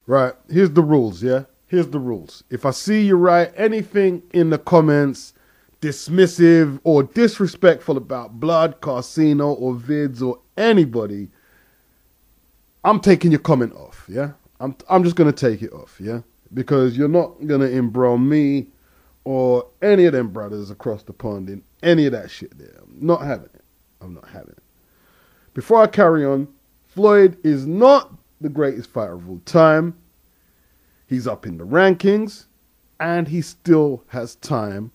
Right, here's the rules, yeah? Here's the rules. If I see you write anything in the comments dismissive or disrespectful about Blood, Casino, or Vids, or anybody, I'm taking your comment off, yeah? I'm just going to take it off, yeah? Because you're not going to embroil me or any of them brothers across the pond in any of that shit there. I'm not having it. I'm not having it. Before I carry on, Floyd is not the greatest fighter of all time. He's up in the rankings, and he still has time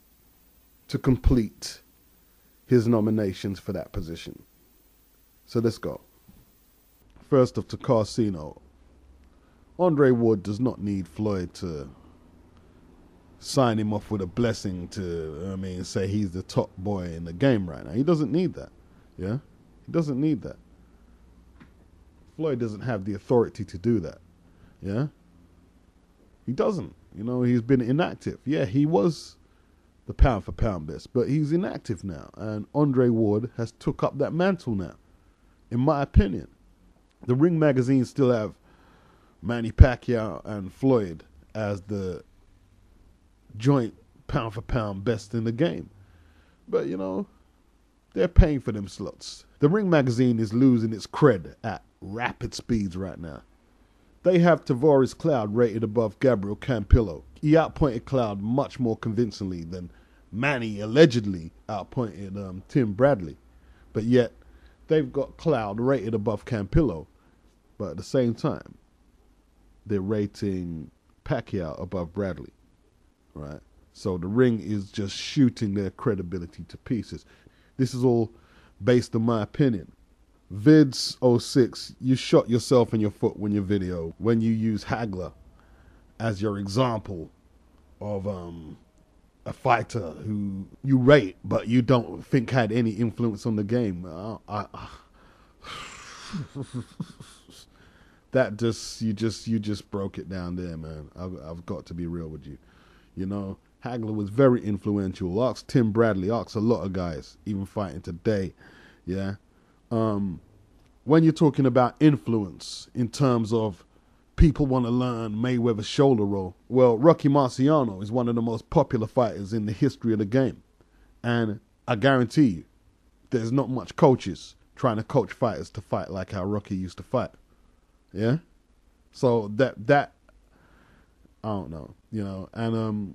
to complete his nominations for that position. So let's go. First off, to Casino. Andre Ward does not need Floyd to sign him off with a blessing to, say he's the top boy in the game right now. He doesn't need that. Yeah? He doesn't need that. Floyd doesn't have the authority to do that. Yeah? He doesn't. You know, he's been inactive. Yeah, he was the pound for pound best, but he's inactive now. And Andre Ward has took up that mantle now, in my opinion. The Ring magazine still have Manny Pacquiao and Floyd as the joint pound for pound best in the game. But, you know, they're paying for them slots. The Ring magazine is losing its cred at rapid speeds right now. They have Tavares Cloud rated above Gabriel Campillo. He outpointed Cloud much more convincingly than Manny allegedly outpointed Tim Bradley. But yet, they've got Cloud rated above Campillo. But at the same time, they're rating Pacquiao above Bradley. Right? So the Ring is just shooting their credibility to pieces. This is all based on my opinion. Vids 06, you shot yourself in your foot when you use Hagler as your example of a fighter who you rate but you don't think had any influence on the game. You just broke it down there, man. I've got to be real with you. You know, Hagler was very influential. Ask Tim Bradley, ask a lot of guys, even fighting today. Yeah. When you're talking about influence in terms of people want to learn Mayweather's shoulder roll, well, Rocky Marciano is one of the most popular fighters in the history of the game. And I guarantee you, there's not much coaches trying to coach fighters to fight like how Rocky used to fight. Yeah? So that I don't know, you know. And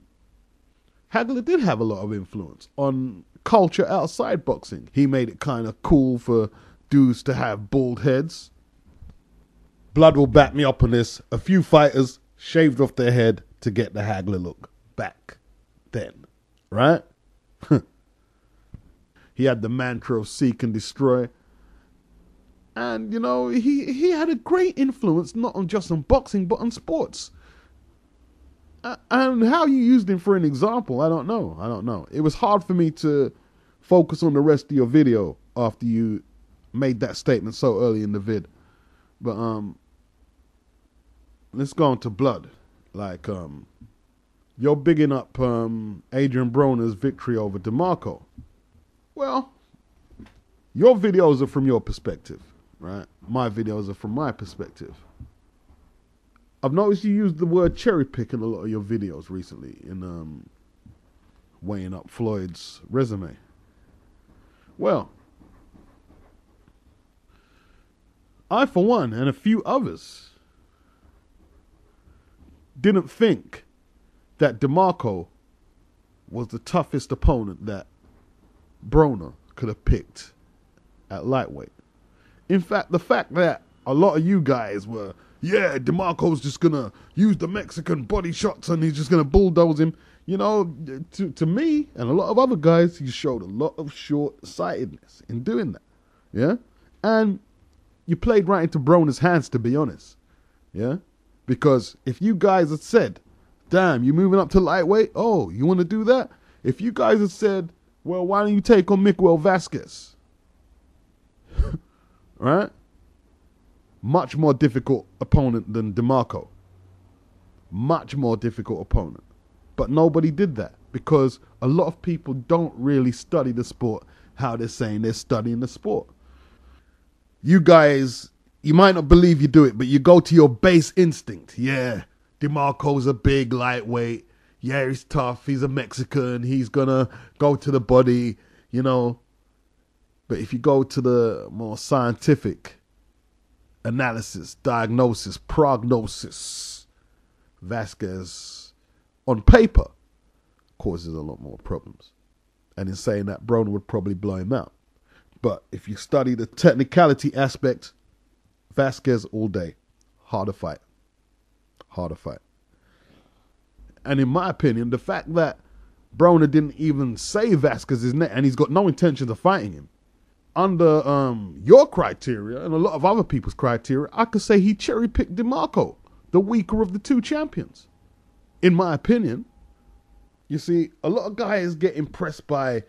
Hagler did have a lot of influence on culture outside boxing. He made it kind of cool for dudes to have bald heads. Blood will back me up on this. A few fighters shaved off their head to get the Hagler look back then, right? He had the mantra of seek and destroy. And, you know, he had a great influence, not just on boxing, but on sports. And how you used him for an example, I don't know. It was hard for me to focus on the rest of your video after you made that statement so early in the vid. But let's go on to Blood. Like, you're bigging up Adrian Broner's victory over DeMarco. Well, your videos are from your perspective, right? My videos are from my perspective. I've noticed you use the word cherry pick in a lot of your videos recently in weighing up Floyd's resume. Well, I, for one, and a few others, didn't think that DeMarco was the toughest opponent that Broner could have picked at lightweight. In fact, the fact that a lot of you guys were, yeah, DeMarco's just going to use the Mexican body shots and he's just going to bulldoze him, you know, to me and a lot of other guys, he showed a lot of short-sightedness in doing that, yeah? And you played right into Broner's hands, to be honest, yeah? Because if you guys had said, damn, you moving up to lightweight? Oh, you want to do that? If you guys had said, well, why don't you take on Miguel Vasquez? Right? Much more difficult opponent than DeMarco. Much more difficult opponent. But nobody did that because a lot of people don't really study the sport how they're saying they're studying the sport. You guys you might not believe you do it, but you go to your base instinct. Yeah, DeMarco's a big lightweight. Yeah, he's tough. He's a Mexican. He's going to go to the body, you know. But if you go to the more scientific analysis, diagnosis, prognosis, Vasquez, on paper, causes a lot more problems. And in saying that, Broner would probably blow him out. But if you study the technicality aspect, Vasquez all day. Harder fight. Harder fight. And in my opinion, the fact that Broner didn't even say Vasquez's name, and he's got no intention of fighting him, under your criteria and a lot of other people's criteria, I could say he cherry-picked DeMarco, the weaker of the two champions. In my opinion. You see, a lot of guys get impressed by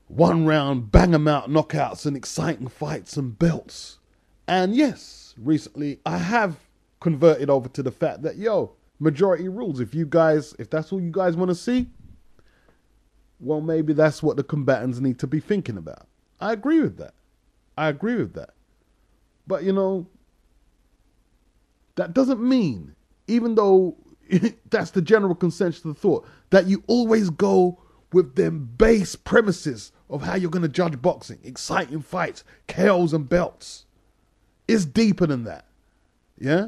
one-round, bang-em-out knockouts and exciting fights and belts. And yes, recently I have converted over to the fact that, majority rules. If that's all you guys want to see, well, maybe that's what the combatants need to be thinking about. I agree with that. But, that doesn't mean, even though that's the general consensus of the thought, that you always go with them base premises of how you're going to judge boxing. Exciting fights, KOs and belts. It's deeper than that. Yeah?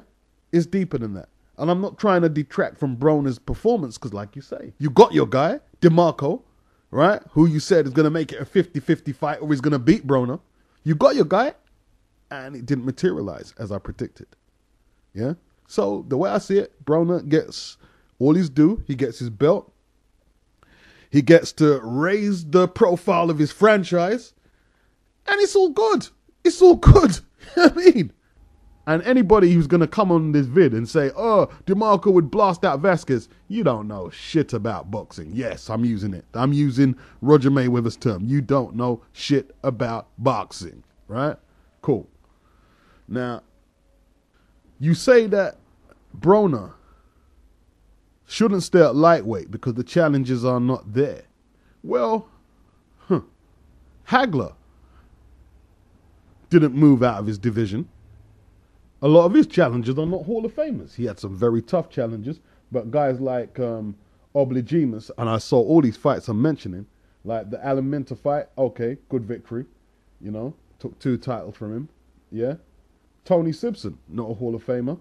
It's deeper than that. And I'm not trying to detract from Broner's performance because, like you say, you got your guy, DeMarco, right? Who you said is going to make it a 50-50 fight or he's going to beat Broner. You got your guy, and it didn't materialize as I predicted. Yeah? So the way I see it, Broner gets all his due. He gets his belt. He gets to raise the profile of his franchise. And it's all good. It's all good. I mean, and anybody who's going to come on this vid and say, DeMarco would blast out Vasquez, you don't know shit about boxing. Yes, I'm using it. I'm using Roger Mayweather's term. You don't know shit about boxing, right? Cool. Now, you say that Broner shouldn't stay at lightweight because the challenges are not there. Well, Hagler didn't move out of his division. A lot of his challengers are not Hall of Famers. He had some very tough challenges, but guys like Obligemus, and I saw all these fights I'm mentioning, like the Alan Minter fight, okay, good victory, took 2 titles from him, yeah. Tony Simpson, not a Hall of Famer.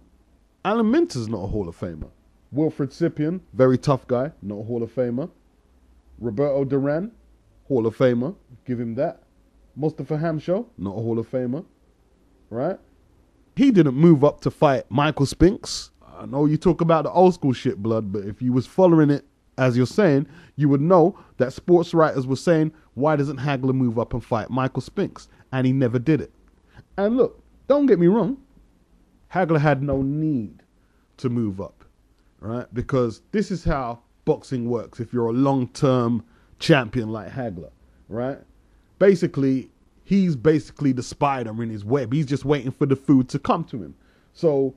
Alan Minter's not a Hall of Famer. Wilfred Scipion, very tough guy, not a Hall of Famer. Roberto Duran, Hall of Famer, give him that. Mustafa Hamsho, not a Hall of Famer, right? He didn't move up to fight Michael Spinks. I know you talk about the old school shit, blood, but if you was following it as you're saying, you would know that sports writers were saying, why doesn't Hagler move up and fight Michael Spinks? And he never did it. And look, don't get me wrong, Hagler had no need to move up, right? Because this is how boxing works if you're a long-term champion like Hagler, right? Basically, he's basically the spider in his web. He's just waiting for the food to come to him. So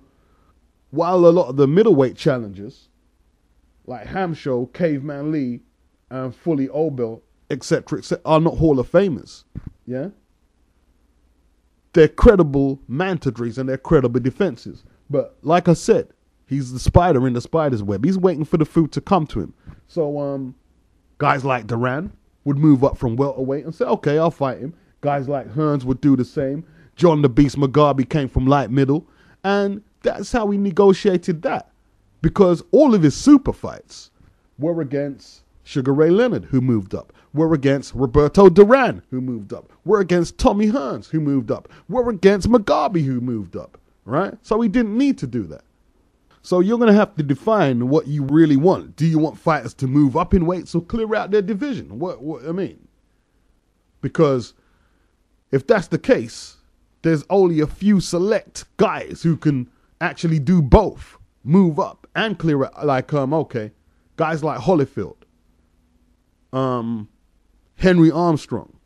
while a lot of the middleweight challengers, like Hamsho, Caveman Lee, and Fully Obel, etc., are not Hall of Famers, yeah? They're credible mandatories and they're credible defenses. But like I said, he's the spider in the spider's web. He's waiting for the food to come to him. So guys like Duran would move up from welterweight and say, okay, I'll fight him. Guys like Hearns would do the same. John the Beast Mugabe came from light middle. And that's how he negotiated that. Because all of his super fights were against Sugar Ray Leonard, who moved up. Were against Roberto Duran, who moved up. Were against Tommy Hearns, who moved up. Were against Mugabe, who moved up. Right? So he didn't need to do that. So you're going to have to define what you really want. Do you want fighters to move up in weights or clear out their division? What I mean? Because if that's the case, there's only a few select guys who can actually do both. Move up and clear out. Like, guys like Holyfield. Henry Armstrong.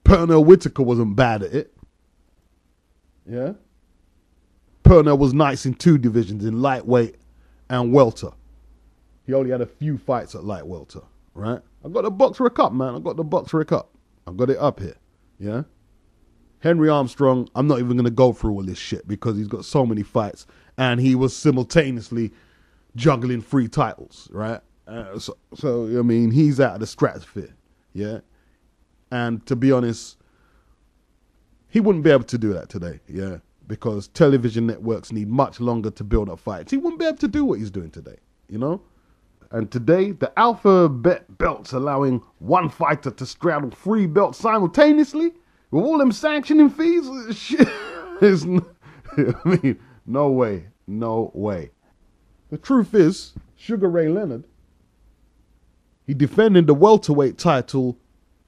Pernell Whitaker wasn't bad at it. Yeah? Pernell was nice in 2 divisions, in lightweight and welter. He only had a few fights at light welter, right? I got the Box Rec up, man. I got the Box Rec up. I got it up here, yeah? Henry Armstrong, I'm not even going to go through all this shit because he's got so many fights and he was simultaneously juggling 3 titles, right? So, I mean, he's out of the stratosphere, yeah? And to be honest, he wouldn't be able to do that today, yeah? Because television networks need much longer to build up fights. He wouldn't be able to do what he's doing today, you know? And today, the alphabet belts allowing one fighter to straddle 3 belts simultaneously with all them sanctioning fees, shit, I mean, no way, no way. The truth is, Sugar Ray Leonard, he defended the welterweight title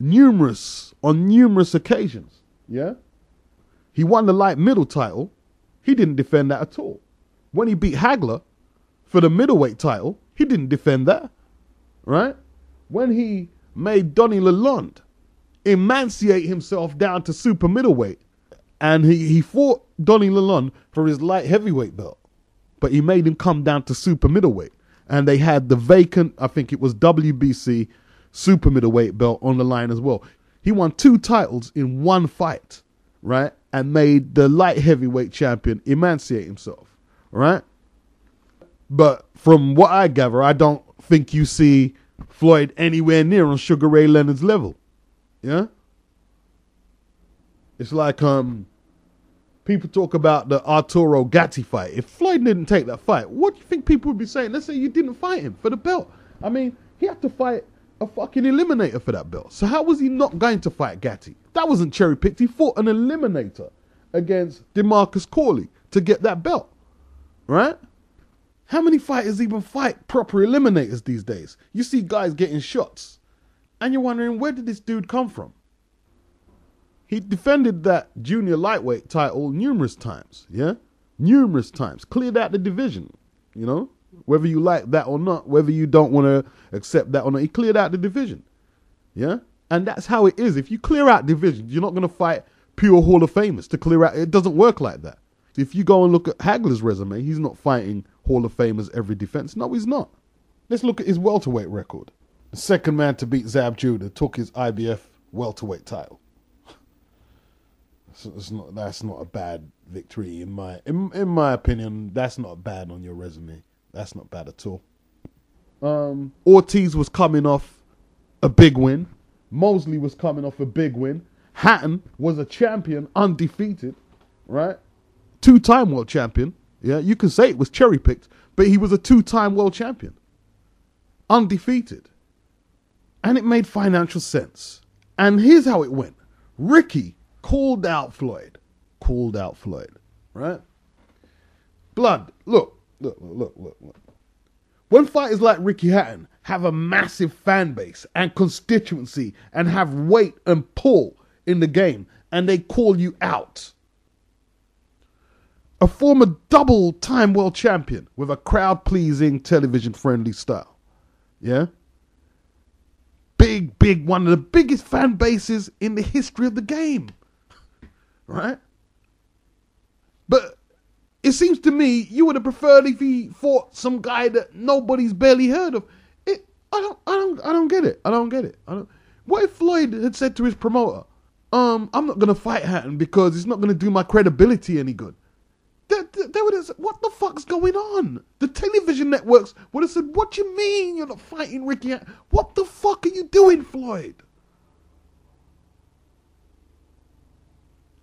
on numerous occasions, yeah? He won the light middle title. He didn't defend that at all. When he beat Hagler for the middleweight title, he didn't defend that, right? When he made Donnie Lalonde emanciate himself down to super middleweight, and he fought Donnie Lalonde for his light heavyweight belt, but he made him come down to super middleweight, and they had the vacant, I think it was WBC super middleweight belt on the line as well. He won 2 titles in 1 fight, right? And made the light heavyweight champion emancipate himself, right? But from what I gather, I don't think you see Floyd anywhere near on Sugar Ray Leonard's level, yeah? It's like people talk about the Arturo Gatti fight. If Floyd didn't take that fight, what do you think people would be saying? Let's say you didn't fight him for the belt. I mean, he had to fight a fucking eliminator for that belt. So how was he not going to fight Gatti? That wasn't cherry picked. He fought an eliminator against DeMarcus Corley to get that belt, right? How many fighters even fight proper eliminators these days? You see guys getting shots and you're wondering, where did this dude come from? He defended that junior lightweight title numerous times, yeah? Numerous times. Cleared out the division, you know? Whether you like that or not, whether you don't want to accept that or not, he cleared out the division, yeah? And that's how it is. If you clear out divisions, you're not going to fight pure Hall of Famers to clear out. It doesn't work like that. If you go and look at Hagler's resume, he's not fighting Hall of Famers every defense. No, he's not. Let's look at his welterweight record. The second man to beat Zab Judah took his IBF welterweight title. So that's not a bad victory in my opinion. That's not bad on your resume. That's not bad at all. Ortiz was coming off a big win. Mosley was coming off a big win. Hatton was a champion, undefeated, right? 2-time world champion. Yeah, you can say it was cherry picked, but he was a 2-time world champion, undefeated. And it made financial sense. And here's how it went. Ricky called out Floyd, right? Blood, look. When fighters like Ricky Hatton have a massive fan base and constituency and have weight and pull in the game and they call you out, a former double-time world champion with a crowd-pleasing, television-friendly style, yeah? Big, one of the biggest fan bases in the history of the game, right? But it seems to me you would have preferred if he fought some guy that nobody's barely heard of. I don't get it. What if Floyd had said to his promoter, I'm not going to fight Hatton because it's not going to do my credibility any good? They would have said, what the fuck's going on? The television networks would have said, what you mean you're not fighting Ricky Hatton? What the fuck are you doing, Floyd?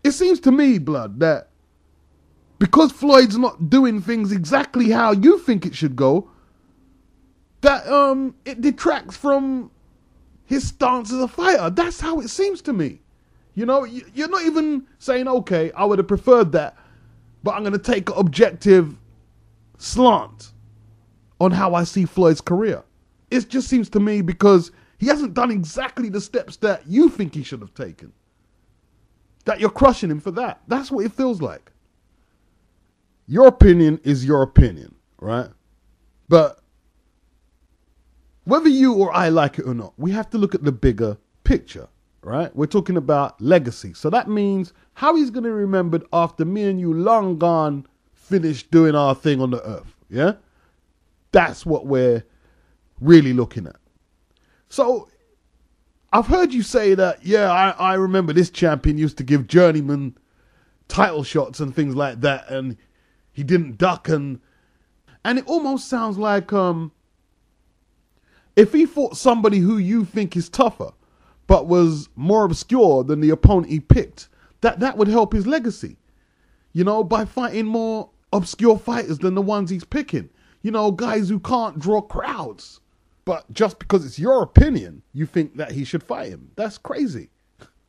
It seems to me, Blood, that because Floyd's not doing things exactly how you think it should go, that it detracts from his stance as a fighter. That's how it seems to me. You know, you're not even saying, okay, I would have preferred that, but I'm going to take an objective slant on how I see Floyd's career. It just seems to me because he hasn't done exactly the steps that you think he should have taken, that you're crushing him for that. That's what it feels like. Your opinion is your opinion, right? But whether you or I like it or not, we have to look at the bigger picture, right? We're talking about legacy. So that means how he's going to be remembered after me and you long gone, finished doing our thing on the earth, yeah? That's what we're really looking at. So I've heard you say that, yeah, I remember this champion used to give journeyman title shots and things like that, and he didn't duck, and it almost sounds like if he fought somebody who you think is tougher, but was more obscure than the opponent he picked, that would help his legacy, you know, by fighting more obscure fighters than the ones he's picking, you know, guys who can't draw crowds. But just because it's your opinion, you think that he should fight him. That's crazy.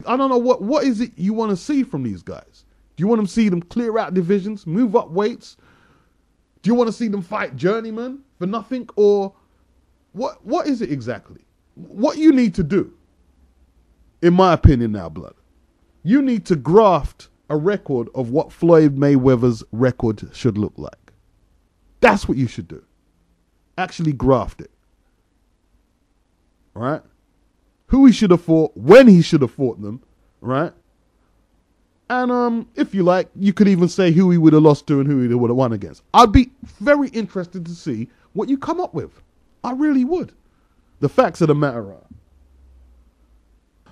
I don't know, what is it you want to see from these guys? Do you want to see them clear out divisions, move up weights? Do you want to see them fight journeyman for nothing? Or what is it exactly? What you need to do, in my opinion now, Blood, you need to graft a record of what Floyd Mayweather's record should look like. That's what you should do. Actually graft it. Right? Who he should have fought, when he should have fought them, right? And if you like, you could even say who he would have lost to and who he would have won against. I'd be very interested to see what you come up with. I really would. The facts of the matter are,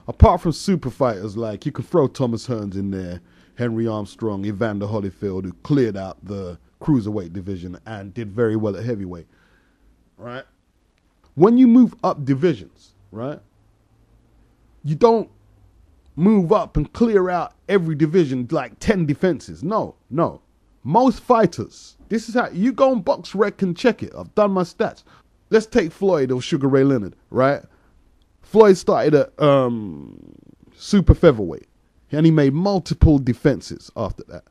apart from super fighters, like you could throw Thomas Hearns in there, Henry Armstrong, Evander Holyfield, who cleared out the cruiserweight division and did very well at heavyweight, right? When you move up divisions, right, you don't move up and clear out every division like 10 defenses. No. Most fighters, this is how you go on BoxRec and check it. I've done my stats. Let's take Floyd or Sugar Ray Leonard, right? Floyd started at super featherweight, and he made multiple defenses after that.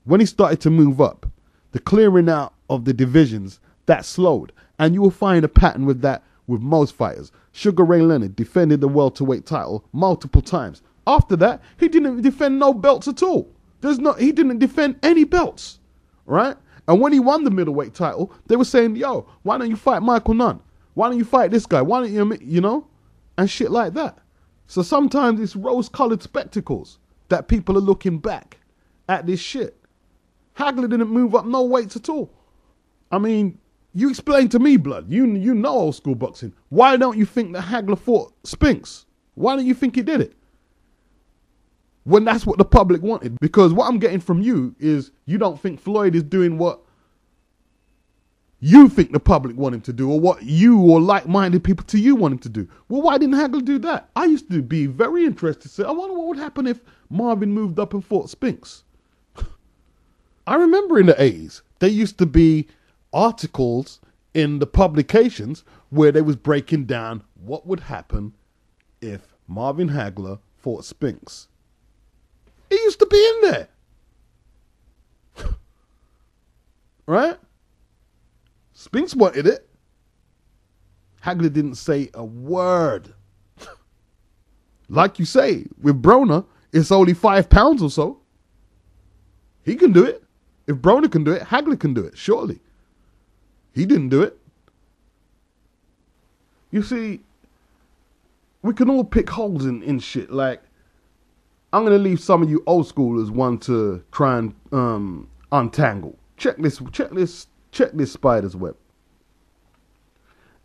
When he started to move up, the clearing out of the divisions, that slowed. And you will find a pattern with that with most fighters. Sugar Ray Leonard defended the welterweight title multiple times. After that, he didn't defend no belts at all. He didn't defend any belts, right? And when he won the middleweight title, they were saying, yo, why don't you fight Michael Nunn? Why don't you fight this guy? Why don't you know? And shit like that. So sometimes it's rose-colored spectacles that people are looking back at this shit. Hagler didn't move up no weights at all. I mean, you explain to me, Blood. You know old school boxing. Why don't you think that Hagler fought Spinks? Why don't you think he did it? When that's what the public wanted. Because what I'm getting from you is you don't think Floyd is doing what you think the public want him to do, or what you or like-minded people to you want him to do. Well, why didn't Hagler do that? I used to be very interested to say, I wonder what would happen if Marvin moved up and fought Spinks. I remember in the 80s, there used to be articles in the publications where they was breaking down what would happen if Marvin Hagler fought Spinks. He used to be in there. Right? Spinks wanted it. Hagler didn't say a word. Like you say, with Broner, it's only 5 pounds or so. He can do it. If Broner can do it, Hagler can do it, surely. He didn't do it. You see, we can all pick holes in shit. Like, I'm going to leave some of you old schoolers one to try and untangle. Check this spider's web.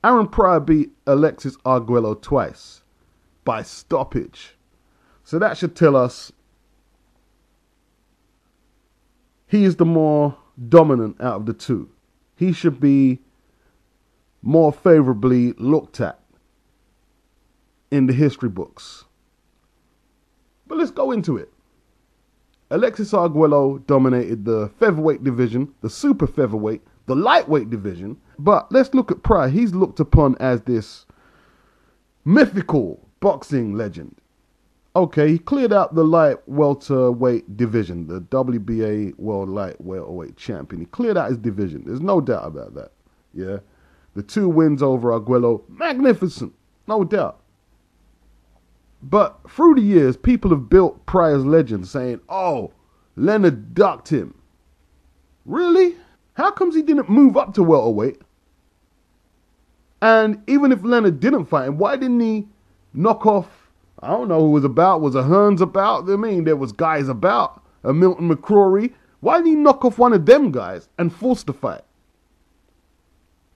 Aaron Pryor beat Alexis Arguello twice by stoppage. So that should tell us he is the more dominant out of the two. He should be more favorably looked at in the history books. But let's go into it. Alexis Arguello dominated the featherweight division, the super featherweight, the lightweight division. But let's look at Pryor. He's looked upon as this mythical boxing legend. Okay, he cleared out the light welterweight division, the WBA World Light Welterweight Champion. He cleared out his division. There's no doubt about that. Yeah, the 2 wins over Arguello, magnificent, no doubt. But through the years, people have built Pryor's legend, saying, "Oh, Leonard ducked him." Really? How comes he didn't move up to welterweight? And even if Leonard didn't fight him, why didn't he knock off? I don't know who was about. Was a Hearns about? I mean, there was guys about. A Milton McCrory. Why didn't he knock off one of them guys and force the fight?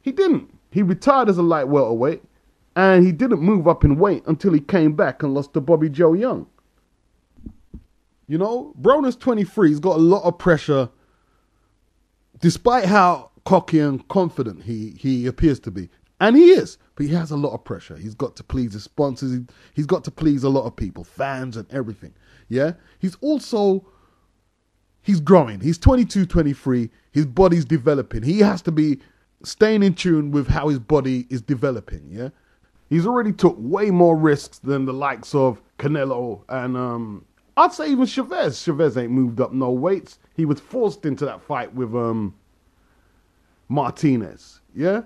He didn't. He retired as a light welterweight. And he didn't move up in weight until he came back and lost to Bobby Joe Young. You know, Broner's 23. He's got a lot of pressure, despite how cocky and confident he appears to be. And he is, but he has a lot of pressure. He's got to please his sponsors. He's got to please a lot of people, fans and everything. Yeah? He's growing. He's 22, 23. His body's developing. He has to be staying in tune with how his body is developing, yeah? He's already took way more risks than the likes of Canelo and I'd say even Chavez. Chavez ain't moved up no weights. He was forced into that fight with Martinez, yeah?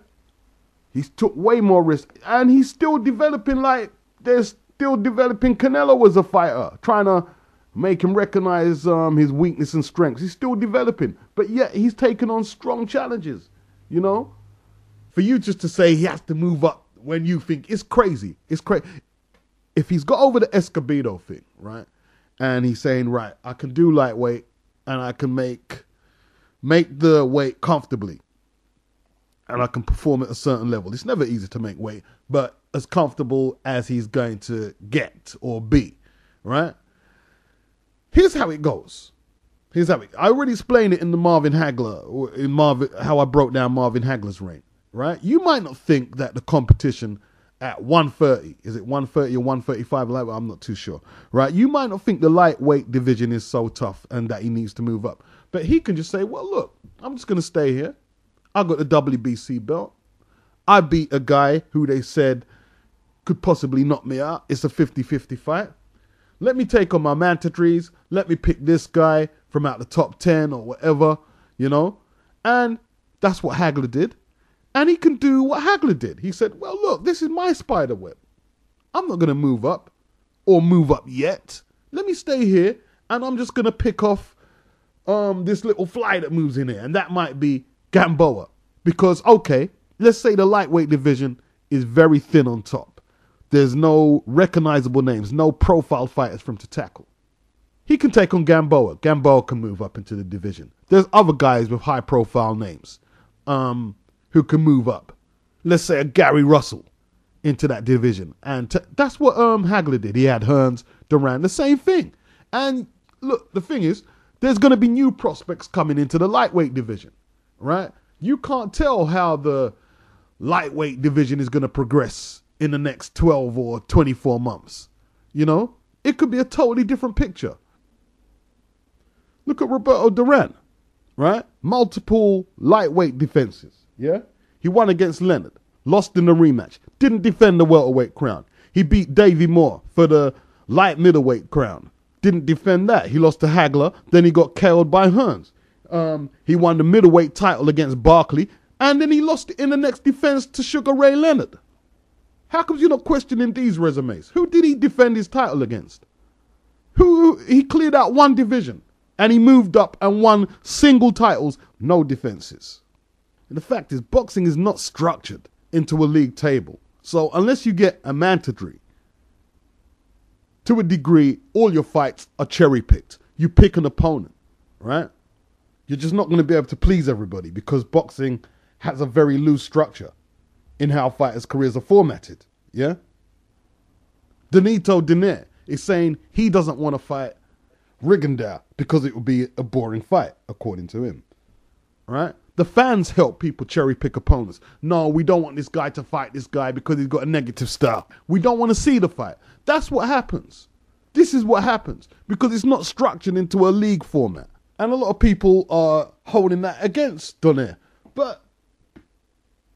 He's took way more risks, and he's still developing like they're still developing Canelo as a fighter, trying to make him recognize his weakness and strengths. He's still developing, but yet he's taken on strong challenges, you know? For you just to say he has to move up when you think it's crazy. It's crazy. If he's got over the Escobedo thing, right, and he's saying, right, I can do lightweight and I can make the weight comfortably and I can perform at a certain level. It's never easy to make weight, but as comfortable as he's going to get or be, right? Here's how it goes. I already explained it in the Marvin Hagler, how I broke down Marvin Hagler's reign, right? You might not think that the competition at 130, is it 130 or 135? I'm not too sure, right? You might not think the lightweight division is so tough and that he needs to move up. But he can just say, well, look, I'm just going to stay here. I got the WBC belt. I beat a guy who they said could possibly knock me out. It's a 50-50 fight. Let me take on my mandatories. Let me pick this guy from out the top 10 or whatever, you know. And that's what Hagler did. And he can do what Hagler did. He said, well, look, this is my spider web. I'm not going to move up or move up yet. Let me stay here and I'm just going to pick off this little fly that moves in here. And that might be Gamboa. Because, okay, let's say the lightweight division is very thin on top. There's no recognizable names, no profile fighters for him to tackle. He can take on Gamboa. Gamboa can move up into the division. There's other guys with high profile names who can move up. Let's say a Gary Russell into that division. And that's what Hagler did. He had Hearns, Duran, the same thing. And look, the thing is, there's going to be new prospects coming into the lightweight division, right? You can't tell how the lightweight division is going to progress in the next 12 or 24 months. You know, it could be a totally different picture. Look at Roberto Duran, right? Multiple lightweight defenses, yeah? He won against Leonard, lost in the rematch, didn't defend the welterweight crown. He beat Davey Moore for the light middleweight crown. Didn't defend that. He lost to Hagler, then he got KO'd by Hearns. He won the middleweight title against Barkley, and then he lost in the next defense to Sugar Ray Leonard. How come you're not questioning these resumes? Who did he defend his title against? He cleared out one division, and he moved up and won single titles, no defenses. And the fact is, boxing is not structured into a league table. So unless you get a mandatory, to a degree, all your fights are cherry-picked. You pick an opponent, right? You're just not going to be able to please everybody because boxing has a very loose structure in how fighters' careers are formatted, yeah? Donaire is saying he doesn't want to fight Rigondeaux because it would be a boring fight, according to him, right? The fans help people cherry-pick opponents. No, we don't want this guy to fight this guy because he's got a negative style. We don't want to see the fight. That's what happens. This is what happens because it's not structured into a league format. And a lot of people are holding that against Donaire. But,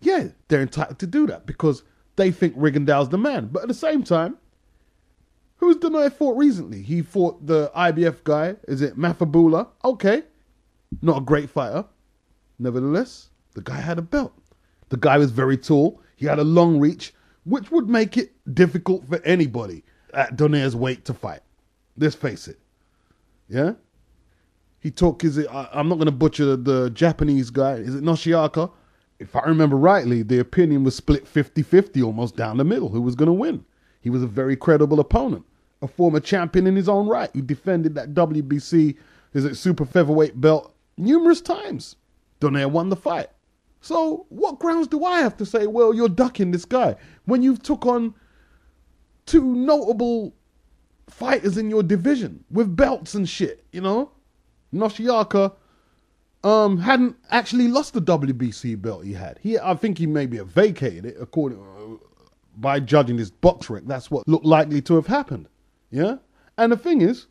yeah, they're entitled to do that because they think Rigondeaux's the man. But at the same time, who's Donaire fought recently? He fought the IBF guy. Is it Mafabula? Okay. Not a great fighter. Nevertheless, the guy had a belt. The guy was very tall. He had a long reach, which would make it difficult for anybody at Donaire's weight to fight. Let's face it. Yeah? He took, I'm not going to butcher the Japanese guy. Is it Noshiaka? If I remember rightly, the opinion was split 50-50 almost down the middle. Who was going to win? He was a very credible opponent. A former champion in his own right. He defended that WBC, super featherweight belt numerous times. Donaire won the fight. So what grounds do I have to say, well, you're ducking this guy when you've took on two notable fighters in your division with belts and shit, you know? Noshiaka hadn't actually lost the WBC belt he had. I think he maybe have vacated it according by judging his box rec. That's what looked likely to have happened. Yeah? And the thing is,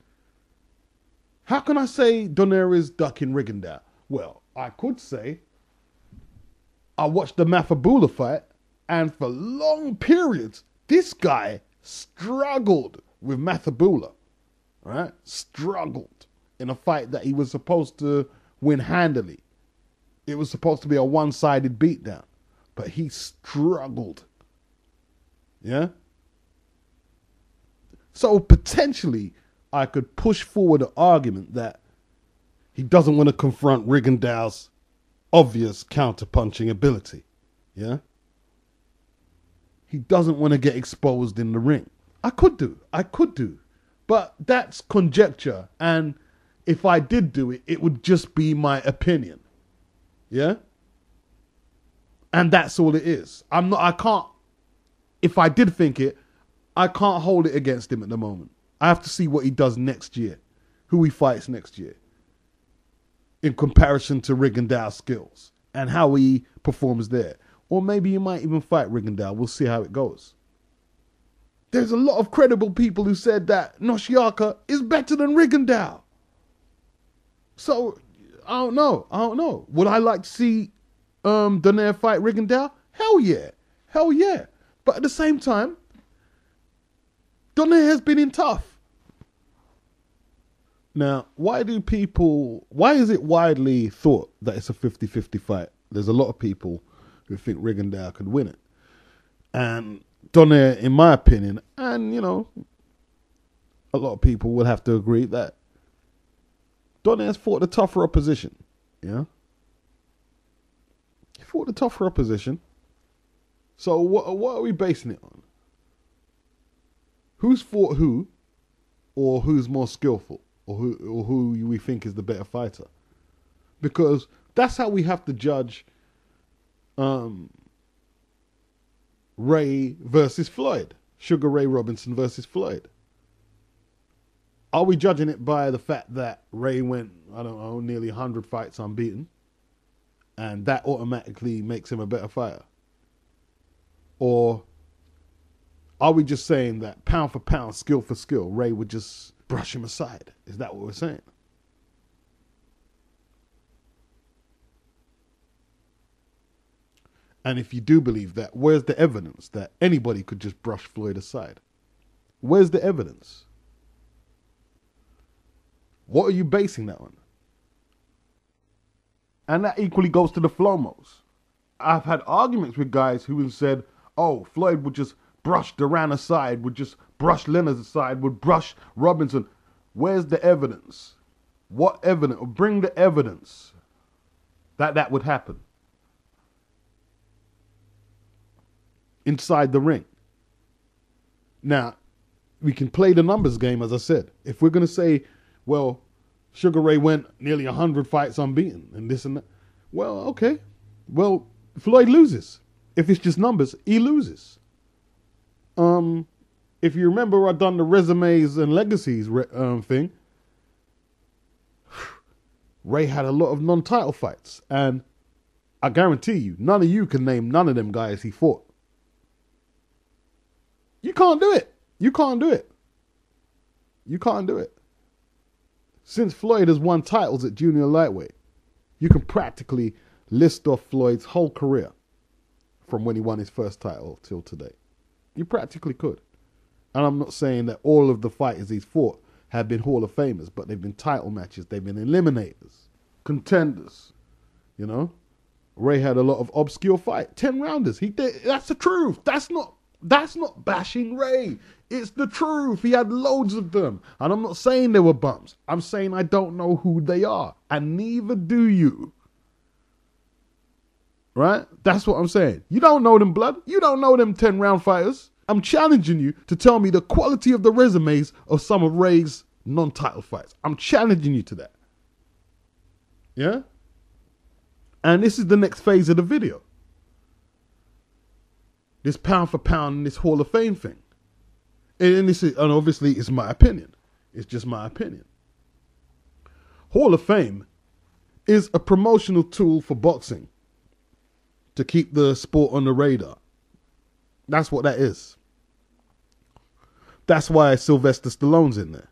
how can I say Donaire is ducking Rigondeaux? Well, I could say I watched the Mafabula fight, and for long periods, this guy struggled with Mafabula, right? Struggled in a fight that he was supposed to win handily. It was supposed to be a one-sided beatdown, but he struggled. Yeah? So potentially, I could push forward an argument that he doesn't want to confront Rigondeaux's obvious counter-punching ability. Yeah? He doesn't want to get exposed in the ring. I could do. But that's conjecture, and if I did do it, it would just be my opinion. Yeah? And that's all it is. If I did think it, I can't hold it against him at the moment. I have to see what he does next year, who he fights next year, in comparison to Rigondeaux's skills and how he performs there. Or maybe he might even fight Rigondeaux. We'll see how it goes. There's a lot of credible people who said that Noshiaka is better than Rigondeaux. So, I don't know. Would I like to see Donaire fight Rigondeaux? Hell yeah. But at the same time, Donaire has been in tough. Now, why is it widely thought that it's a 50-50 fight? There's a lot of people who think Rigondeaux could win it. And Donaire, in my opinion, and, you know, a lot of people will have to agree that Donaire's fought the tougher opposition. Yeah? He fought the tougher opposition. So what are we basing it on? Who's fought who, or who's more skillful, or who we think is the better fighter? Because that's how we have to judge Ray versus Floyd. Sugar Ray Robinson versus Floyd. Are we judging it by the fact that Ray went, I don't know, nearly 100 fights unbeaten, and that automatically makes him a better fighter? Or are we just saying that pound for pound, skill for skill, Ray would just brush him aside? Is that what we're saying? And if you do believe that, where's the evidence that anybody could just brush Floyd aside? Where's the evidence? What are you basing that on? And that equally goes to the Flomos. I've had arguments with guys who have said, oh, Floyd would just brush Duran aside, would just brush Leonard aside, would brush Robinson. Where's the evidence? What evidence? Bring the evidence that that would happen inside the ring. Now, we can play the numbers game, as I said. If we're going to say, well, Sugar Ray went nearly 100 fights unbeaten and this and that, well, okay. Well, Floyd loses. If it's just numbers, he loses. If you remember, I've done the resumes and legacies thing. Ray had a lot of non-title fights, and I guarantee you, none of you can name none of them guys he fought. You can't do it. You can't do it. You can't do it. Since Floyd has won titles at junior lightweight, you can practically list off Floyd's whole career from when he won his first title till today. You practically could. And I'm not saying that all of the fighters he's fought have been Hall of Famers, but they've been title matches, they've been eliminators, contenders. You know? Ray had a lot of obscure fight, 10 rounders. He did. That's the truth. That's not bashing Ray. It's the truth. He had loads of them. And I'm not saying they were bums. I'm saying I don't know who they are. And neither do you. Right? That's what I'm saying. You don't know them, blood. You don't know them 10-round fighters. I'm challenging you to tell me the quality of the resumes of some of Ray's non-title fights. I'm challenging you to that. Yeah? And this is the next phase of the video. This pound for pound, this Hall of Fame thing. And obviously it's my opinion. It's just my opinion. Hall of Fame is a promotional tool for boxing to keep the sport on the radar. That's what that is. That's why Sylvester Stallone's in there.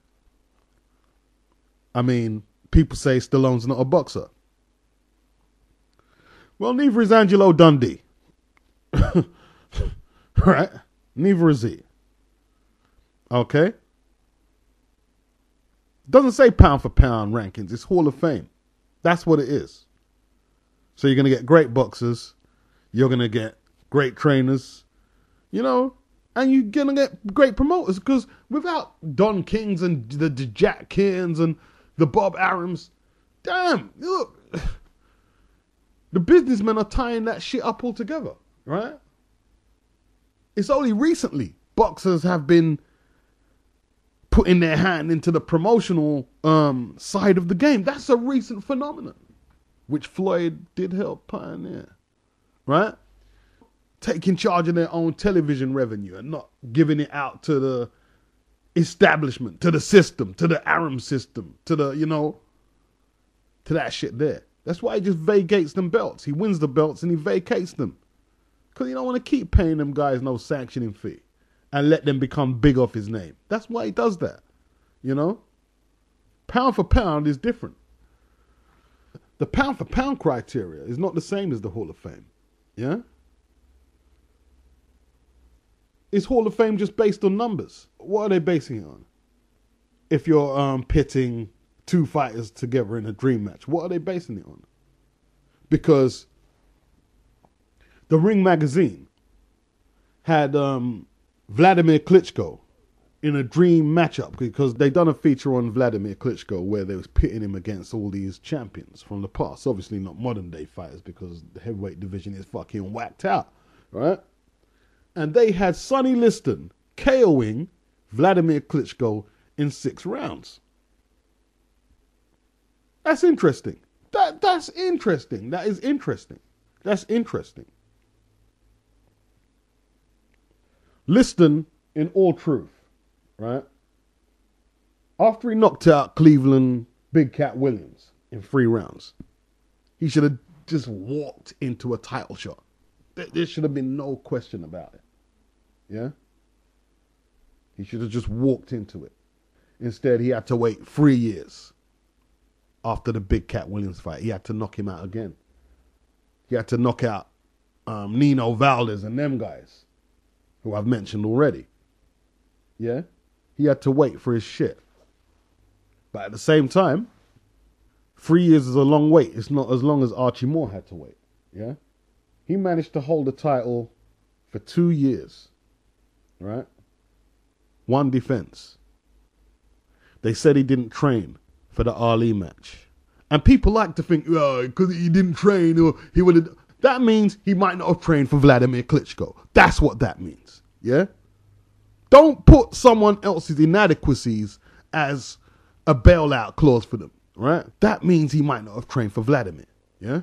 I mean, people say Stallone's not a boxer. Well, neither is Angelo Dundee. Right? Neither is he. Okay? Doesn't say pound for pound rankings. It's Hall of Fame. That's what it is. So you're going to get great boxers. You're going to get great trainers. You know, and you're going to get great promoters, because without Don Kings and the Jack Cairns and the Bob Arums, damn, look, the businessmen are tying that shit up all together, right? It's only recently boxers have been putting their hand into the promotional side of the game. That's a recent phenomenon, which Floyd did help pioneer, right? Taking charge of their own television revenue and not giving it out to the establishment, to the system, to the Aram system, to the, you know, to that shit there. That's why he just vacates them belts. He wins the belts and he vacates them, because he don't want to keep paying them guys no sanctioning fee and let them become big off his name. That's why he does that, you know. Pound for pound is different. The pound for pound criteria is not the same as the Hall of Fame, yeah. Is Hall of Fame just based on numbers? What are they basing it on? If you're pitting two fighters together in a dream match, what are they basing it on? Because the Ring magazine had Vladimir Klitschko in a dream matchup, because they done a feature on Vladimir Klitschko where they was pitting him against all these champions from the past. Obviously not modern day fighters, because the heavyweight division is fucking whacked out, right? And they had Sonny Liston KOing Vladimir Klitschko in 6 rounds. That's interesting. That's interesting. That is interesting. That's interesting. Liston, in all truth, right? After he knocked out Cleveland Big Cat Williams in 3 rounds, he should have just walked into a title shot. There should have been no question about it. Yeah? He should have just walked into it. Instead, he had to wait 3 years after the Big Cat Williams fight. He had to knock him out again. He had to knock out Nino Valdez and them guys, who I've mentioned already. Yeah? He had to wait for his shit. But at the same time, 3 years is a long wait. It's not as long as Archie Moore had to wait. Yeah? He managed to hold the title for 2 years, right? 1 defense. They said he didn't train for the Ali match. And people like to think, oh, because he didn't train, or he would have. That means he might not have trained for Vladimir Klitschko. That's what that means, yeah? Don't put someone else's inadequacies as a bailout clause for them, right? That means he might not have trained for Vladimir, yeah?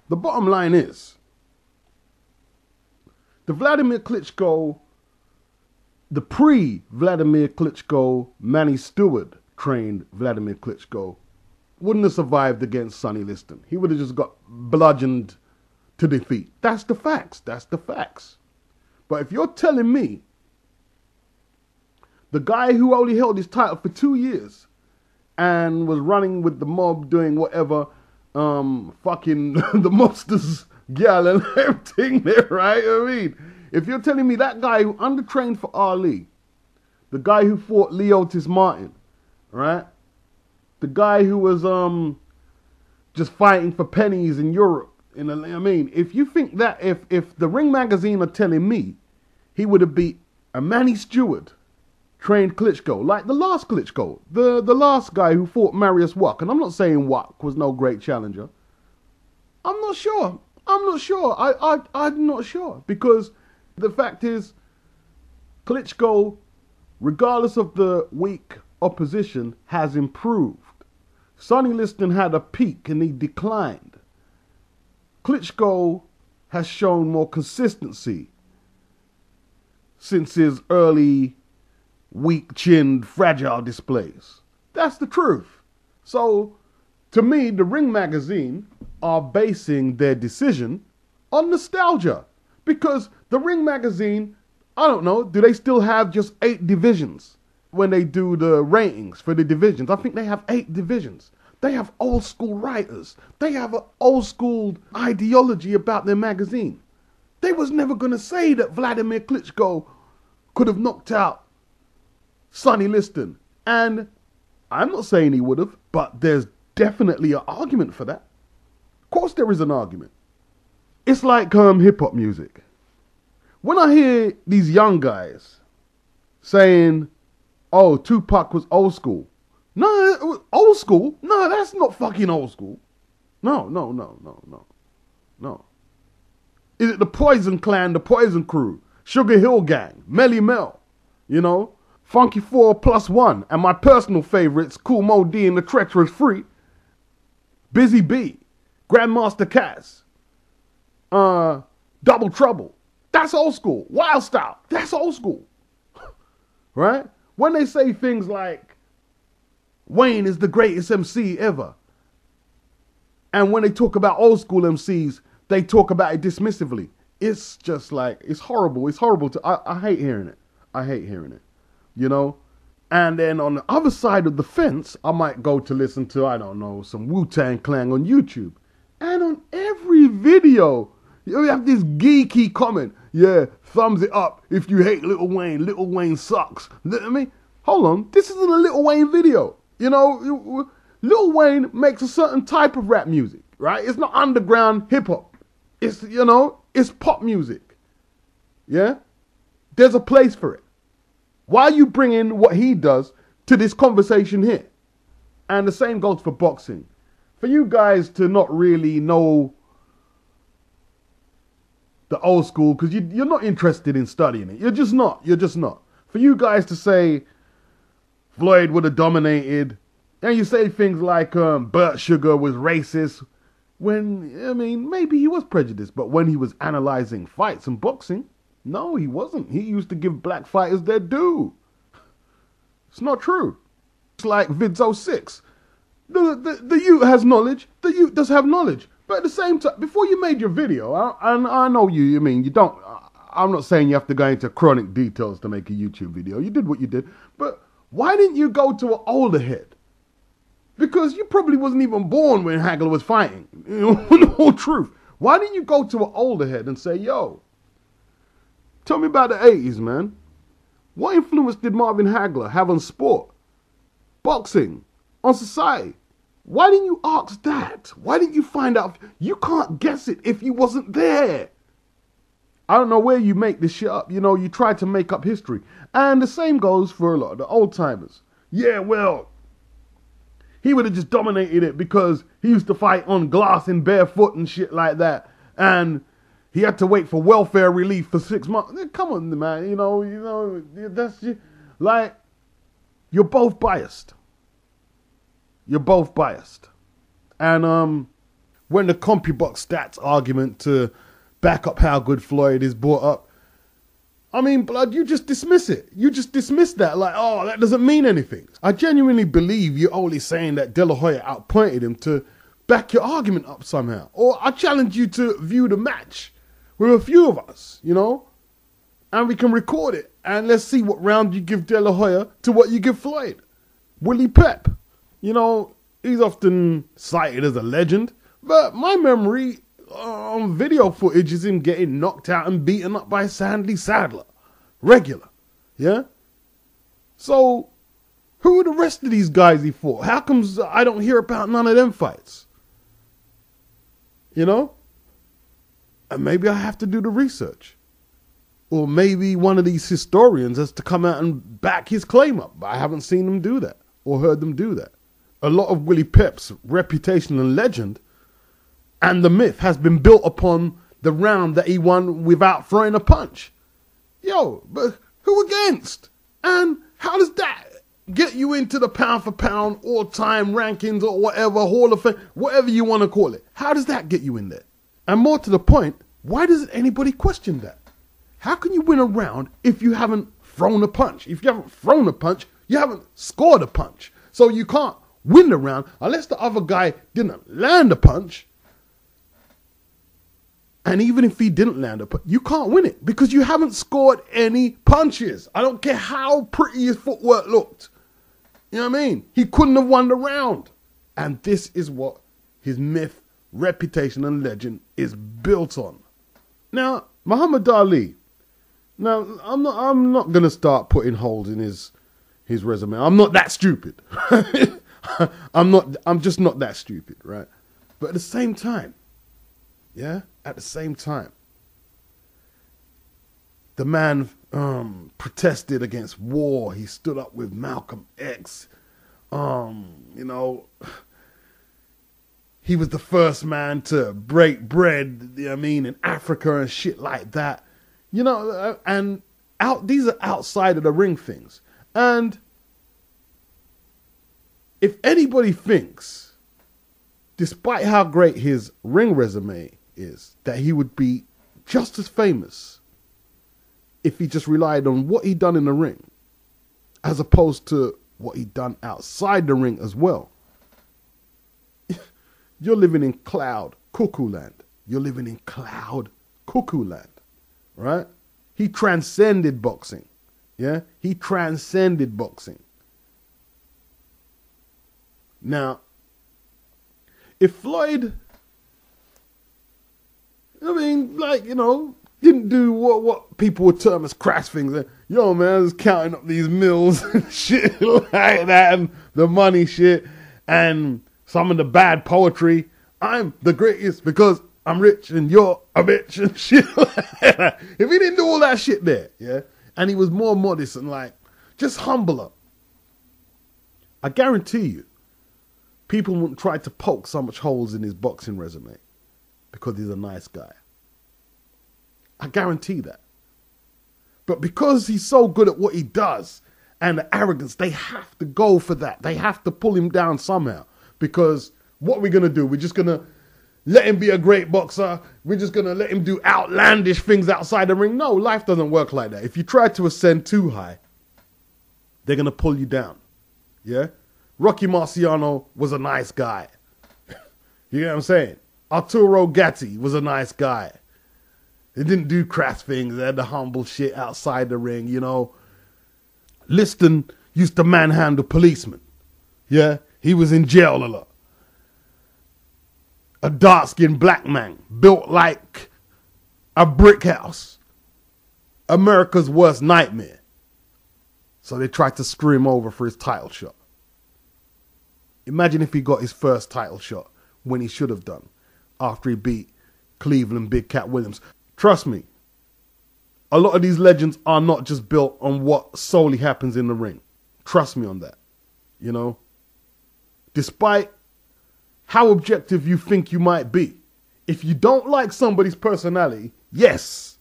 The bottom line is, the Vladimir Klitschko, the pre-Vladimir Klitschko, Manny Stewart trained Vladimir Klitschko, wouldn't have survived against Sonny Liston. He would have just got bludgeoned to defeat. That's the facts. That's the facts. But if you're telling me the guy who only held his title for 2 years and was running with the mob doing whatever, fucking the mobsters, gal and everything there, right? I mean, if you're telling me that guy who undertrained for Ali, the guy who fought Leotis Martin, right? The guy who was just fighting for pennies in Europe. I mean, if you think that, if the Ring magazine are telling me he would have beat a Manny Stewart trained Klitschko, like the last Klitschko, the last guy who fought Marius Wack, and I'm not saying Wack was no great challenger. I'm not sure. I'm not sure. I'm not sure, because the fact is, Klitschko, regardless of the weak opposition, has improved. Sonny Liston had a peak and he declined. Klitschko has shown more consistency since his early weak-chinned, fragile displays. That's the truth. So, to me, the Ring magazine are basing their decision on nostalgia. Because the Ring magazine, I don't know, do they still have just 8 divisions when they do the ratings for the divisions? I think they have 8 divisions. They have old school writers. They have an old school ideology about their magazine. They was never going to say that Vladimir Klitschko could have knocked out Sonny Liston. And I'm not saying he would have, but there's definitely an argument for that. Of course there is an argument. It's like hip-hop music. When I hear these young guys saying, oh, Tupac was old school. No, it was old school? No, that's not fucking old school. No. Is it the Poison Clan, the Poison Crew, Sugar Hill Gang, Melly Mel, you know, Funky 4+1, and my personal favorites, Kool Moe Dee and the Treacherous Free, Busy B, Grandmaster Caz, Double Trouble. That's old school. Wild Style. That's old school. Right? When they say things like, Wayne is the greatest MC ever. And when they talk about old school MCs, they talk about it dismissively. It's just like, it's horrible. It's horrible I hate hearing it. I hate hearing it. You know? And then on the other side of the fence, I might go to listen to, I don't know, some Wu-Tang Clan on YouTube. And on every video, you have this geeky comment. Yeah, thumbs it up if you hate Lil Wayne. Lil Wayne sucks. I mean, hold on. This isn't a Lil Wayne video. You know, Lil Wayne makes a certain type of rap music, right? It's not underground hip-hop. It's, you know, it's pop music. Yeah? There's a place for it. Why are you bringing what he does to this conversation here? And the same goes for boxing. For you guys to not really know the old school, because you're not interested in studying it. You're just not. You're just not. For you guys to say Floyd would have dominated, and you say things like Burt Sugar was racist, when, I mean, maybe he was prejudiced, but when he was analyzing fights and boxing, no, he wasn't. He used to give black fighters their due. It's not true. It's like Vids06. The youth has knowledge. The youth does have knowledge. But at the same time, before you made your video, and I know you mean, you don't, I'm not saying you have to go into chronic details to make a YouTube video. You did what you did. But why didn't you go to an older head? Because you probably wasn't even born when Hagler was fighting. You know, the whole truth. Why didn't you go to an older head and say, yo, tell me about the 80s, man. What influence did Marvin Hagler have on sport, boxing, on society? Why didn't you ask that? Why didn't you find out? You can't guess it if you wasn't there. I don't know where you make this shit up. You know, you try to make up history. And the same goes for a lot of the old timers. Yeah, well, he would have just dominated it because he used to fight on glass and barefoot and shit like that. And he had to wait for welfare relief for 6 months. Come on, man. You know, that's just, like, you're both biased. You're both biased. And when the CompuBox stats argument to back up how good Floyd is brought up, I mean, blood, you just dismiss it. You just dismiss that like, oh, that doesn't mean anything. I genuinely believe you're only saying that De La Hoya outpointed him to back your argument up somehow. Or I challenge you to view the match with a few of us, you know, and we can record it. And let's see what round you give De La Hoya to what you give Floyd. Willie Pep. You know, he's often cited as a legend, but my memory on video footage is him getting knocked out and beaten up by Sandy Sadler. Regular. Yeah? So, who are the rest of these guys he fought? How comes I don't hear about none of them fights? You know? And maybe I have to do the research. Or maybe one of these historians has to come out and back his claim up. But I haven't seen them do that or heard them do that. A lot of Willie Pep's reputation and legend and the myth has been built upon the round that he won without throwing a punch. Yo, but who against? And how does that get you into the pound for pound all-time rankings or whatever, Hall of Fame, whatever you want to call it? How does that get you in there? And more to the point, why doesn't anybody question that? How can you win a round if you haven't thrown a punch? If you haven't thrown a punch, you haven't scored a punch. So you can't win the round unless the other guy didn't land a punch. And even if he didn't land a punch, you can't win it because you haven't scored any punches. I don't care how pretty his footwork looked. You know what I mean? He couldn't have won the round. And this is what his myth, reputation, and legend is built on. Now, Muhammad Ali. Now, I'm not gonna start putting holes in his resume. I'm not that stupid. I'm just not that stupid, right? But at the same time, at the same time, the man protested against war. He stood up with Malcolm X. You know, he was the first man to break bread, you know what I mean, in Africa and shit like that. You know, and these are outside of the ring things. And if anybody thinks, despite how great his ring resume is, that he would be just as famous if he just relied on what he'd done in the ring, as opposed to what he'd done outside the ring as well, you're living in cloud cuckoo land. You're living in cloud cuckoo land, right? He transcended boxing. Yeah, he transcended boxing. Now, if Floyd, I mean, like, you know, didn't do what people would term as crass things. Yo, man, I was counting up these mills and shit like that, and the money shit, and some of the bad poetry. I'm the greatest because I'm rich and you're a bitch and shit like that. If he didn't do all that shit there, yeah, and he was more modest and like just humbler, I guarantee you, people wouldn't try to poke so much holes in his boxing resume because he's a nice guy. I guarantee that. But because he's so good at what he does and the arrogance, they have to go for that. They have to pull him down somehow. Because what we're going to do, we're just going to let him be a great boxer. We're just going to let him do outlandish things outside the ring. No, life doesn't work like that. If you try to ascend too high, they're going to pull you down. Yeah? Rocky Marciano was a nice guy. You know what I'm saying? Arturo Gatti was a nice guy. He didn't do crass things. They had the humble shit outside the ring, you know. Liston used to manhandle policemen. Yeah? He was in jail a lot. A dark-skinned black man built like a brick house. America's worst nightmare. So they tried to screw him over for his title shot. Imagine if he got his first title shot when he should have done after he beat Cleveland Big Cat Williams. Trust me, a lot of these legends are not just built on what solely happens in the ring. Trust me on that, you know. Despite how objective you think you might be, if you don't like somebody's personality, yes,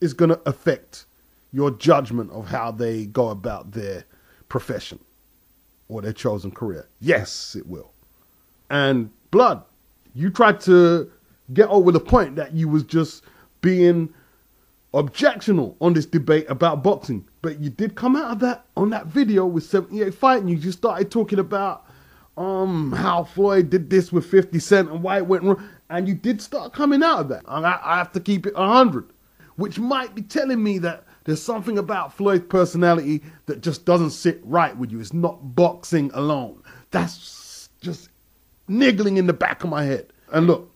it's going to affect your judgment of how they go about their profession or their chosen career. Yes, it will. And Blood, you tried to get over the point that you was just being objectional on this debate about boxing. But you did come out of that on that video with 78 Fighting. You just started talking about how Floyd did this with 50 Cent and why it went wrong. And you did start coming out of that. I have to keep it 100, which might be telling me that there's something about Floyd's personality that just doesn't sit right with you. It's not boxing alone. That's just niggling in the back of my head. And look,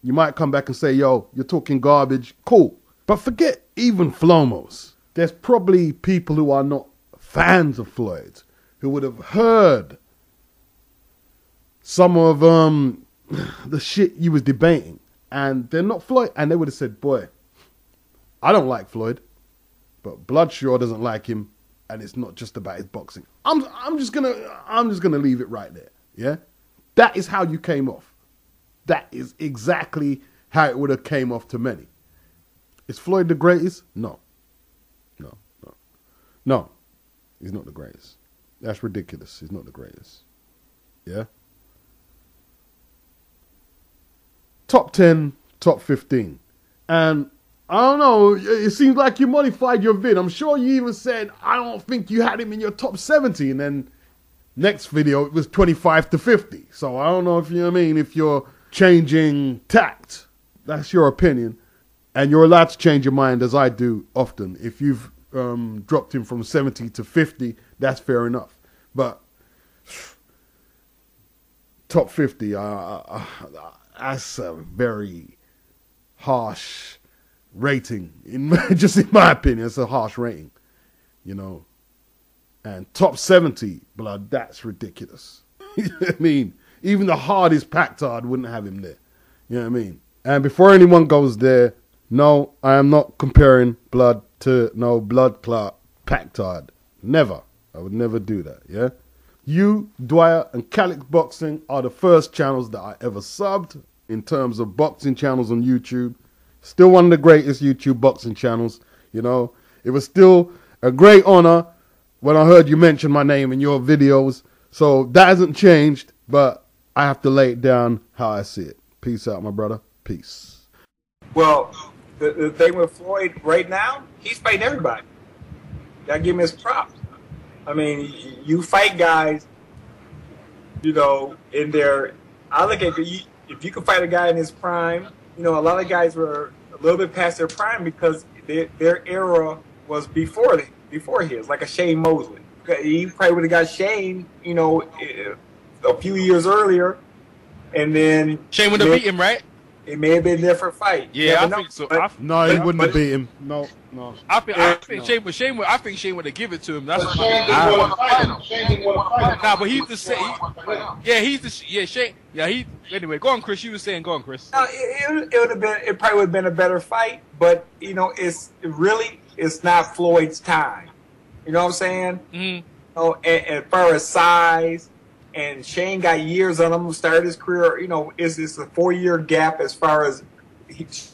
you might come back and say, yo, you're talking garbage. Cool. But forget even Flomos. There's probably people who are not fans of Floyd who would have heard some of the shit you was debating, and they're not Floyd, and they would have said, boy, I don't like Floyd, but Blood sure doesn't like him, and it's not just about his boxing. I'm just gonna leave it right there. Yeah, that is how you came off. That is exactly how it would have came off to many. Is Floyd the greatest? No. He's not the greatest. That's ridiculous. He's not the greatest. Yeah. Top 10 top 15. And I don't know, it seems like you modified your vid. I'm sure you even said, I don't think you had him in your top 70. And then next video, it was 25 to 50. So I don't know if you know what I mean, if you're changing tact. That's your opinion. And you're allowed to change your mind, as I do often. If you've dropped him from 70 to 50, that's fair enough. But top 50, that's a very harsh rating. Just in my opinion, it's a harsh rating, you know. And top 70, blood, that's ridiculous. You know what I mean? Even the hardest Pactard wouldn't have him there. You know what I mean? And before anyone goes there, no, I am not comparing blood to no blood clot Pactard. Never. I would never do that, yeah? You, Dwyer, and Calix Boxing are the first channels that I ever subbed in terms of boxing channels on YouTube. Still one of the greatest YouTube boxing channels, you know. It was still a great honor when I heard you mention my name in your videos. So that hasn't changed, but I have to lay it down how I see it. Peace out, my brother. Peace. Well, the thing with Floyd right now, he's fighting everybody. Gotta give him his props. I mean, you fight guys, you know, in their, I look at you, if you can fight a guy in his prime, you know, a lot of guys were a little bit past their prime because their era was before his, like a Shane Mosley. He probably would have got Shane, you know, a few years earlier, and then Shane would have beat him, right? It may have been a different fight. Yeah, I think so. No, he wouldn't have beat him. No. I think Shane would have given it to him. That's what Shane didn't want to fight him. Shane didn't want to fight him. Nah, but he's the same. Shane. Anyway, go on, Chris. You were saying, go on, Chris. No, it would have been. It probably would have been a better fight, but you know, it's not Floyd's time. You know what I'm saying? Mm-hmm. Oh, and as far as size, and Shane got years on him. Started his career. You know, it's a 4-year gap as far as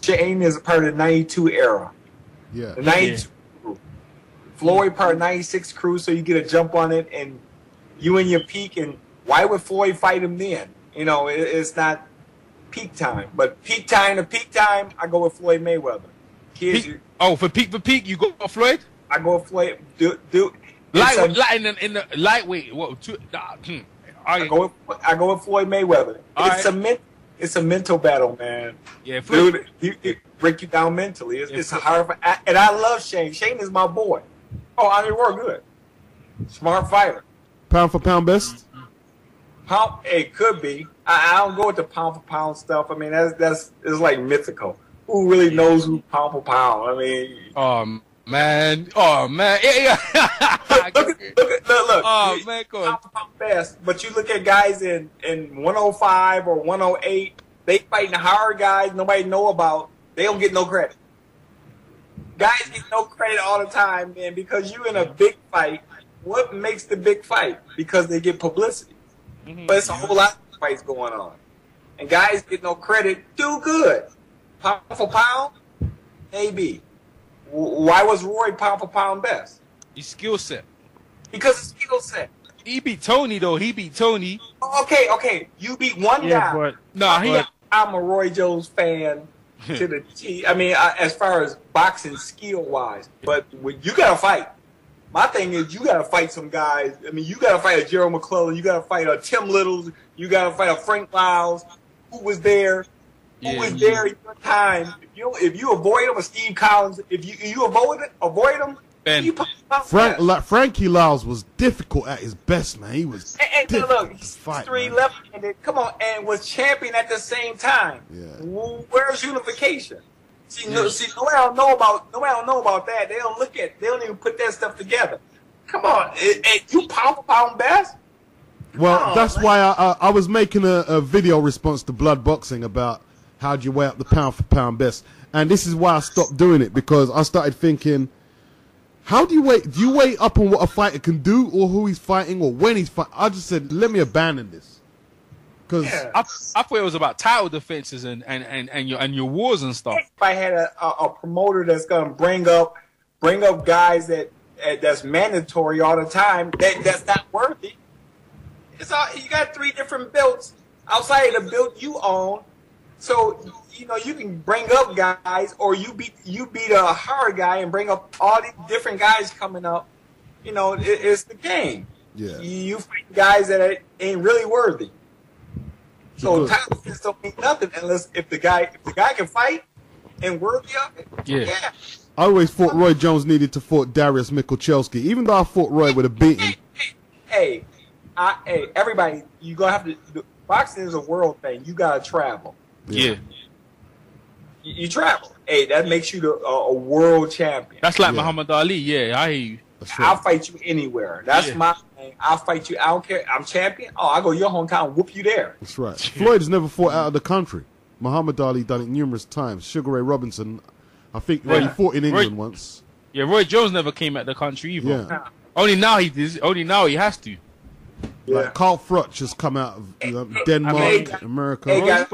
Shane is a part of the '92 era. Yeah. The 92 crew. Floyd part of 96 crew, so you get a jump on it, and you in your peak. And why would Floyd fight him then? You know, it's not peak time. But peak time to peak time, I go with Floyd Mayweather. For peak, you go with Floyd? I go with Floyd. In the lightweight. I go with Floyd Mayweather. It's a mental battle, man. Yeah, Floyd. Dude, it break you down mentally. It's hard for, and I love Shane. Shane is my boy. Oh, I mean, we're good. Smart fighter. Pound for pound best? It could be. I don't go with the pound for pound stuff. I mean, it's like mythical. Who really knows who pound for pound? I mean, man. Yeah. Look. Oh, man, go on. Pound for pound best. But you look at guys in 105 or 108, they fighting hard guys nobody know about. They don't get no credit. Guys get no credit all the time, man, because you in a big fight. What makes the big fight? Because they get publicity. Mm-hmm. But it's a whole lot of fights going on. And guys get no credit, do good. Pound for pound, maybe. Why was Roy pound for pound best? His skill set. Because his skill set. He beat Tony, though. Okay. You beat one guy. But I'm a Roy Jones fan to the T. I mean, as far as boxing skill-wise. But when you got to fight. My thing is, you got to fight some guys. I mean, you got to fight a Gerald McClellan. You got to fight a Tim Littles. You got to fight a Frank Lyles. Who was there? Who was there at your time? If you avoid him, or Steve Collins, if you avoid him, Frankie Lyles was difficult at his best, man. He was difficult look, he's fight, 3 left-handed. Come on, and was champion at the same time. Yeah. Where's unification? See, nobody don't know about that. They don't even put that stuff together. Come on, you pound for pound best? Well, that's why I was making a video response to Bloodboxing about how do you weigh up the pound for pound best, and this is why I stopped doing it, because I started thinking, how do you weigh? Do you weigh up on what a fighter can do, or who he's fighting, or when he's fighting? I just said, let me abandon this, because I thought it was about title defenses and your wars and stuff. If I had a promoter that's gonna bring up guys that's mandatory all the time, that's not worthy. It's all, you got 3 different belts outside of the belt you own. So you know you can bring up guys, or you beat a hard guy and bring up all these different guys coming up. You know, it's the game. Yeah. You fight guys that ain't really worthy. So title defense don't mean nothing unless if the guy can fight and worthy of it. Yeah. I always thought Roy Jones needed to fight Darius Michalczewski, even though I thought Roy would have beaten him. Hey, everybody, you gonna have to. Boxing is a world thing. You gotta travel. Yeah. You travel. Hey, that makes you a world champion. That's like Muhammad Ali. Yeah, I hear you. I'll fight you anywhere. That's my thing. I'll fight you. I don't care. I'm champion. Oh, I go to your hometown and whoop you there. That's right. Floyd has never fought out of the country. Muhammad Ali done it numerous times. Sugar Ray Robinson, I think, he fought in England once. Yeah, Roy Jones never came out the country either. Yeah. Only now he does. Only now he has to. Like Carl Frutch has come out of Denmark, America. Hey, guys.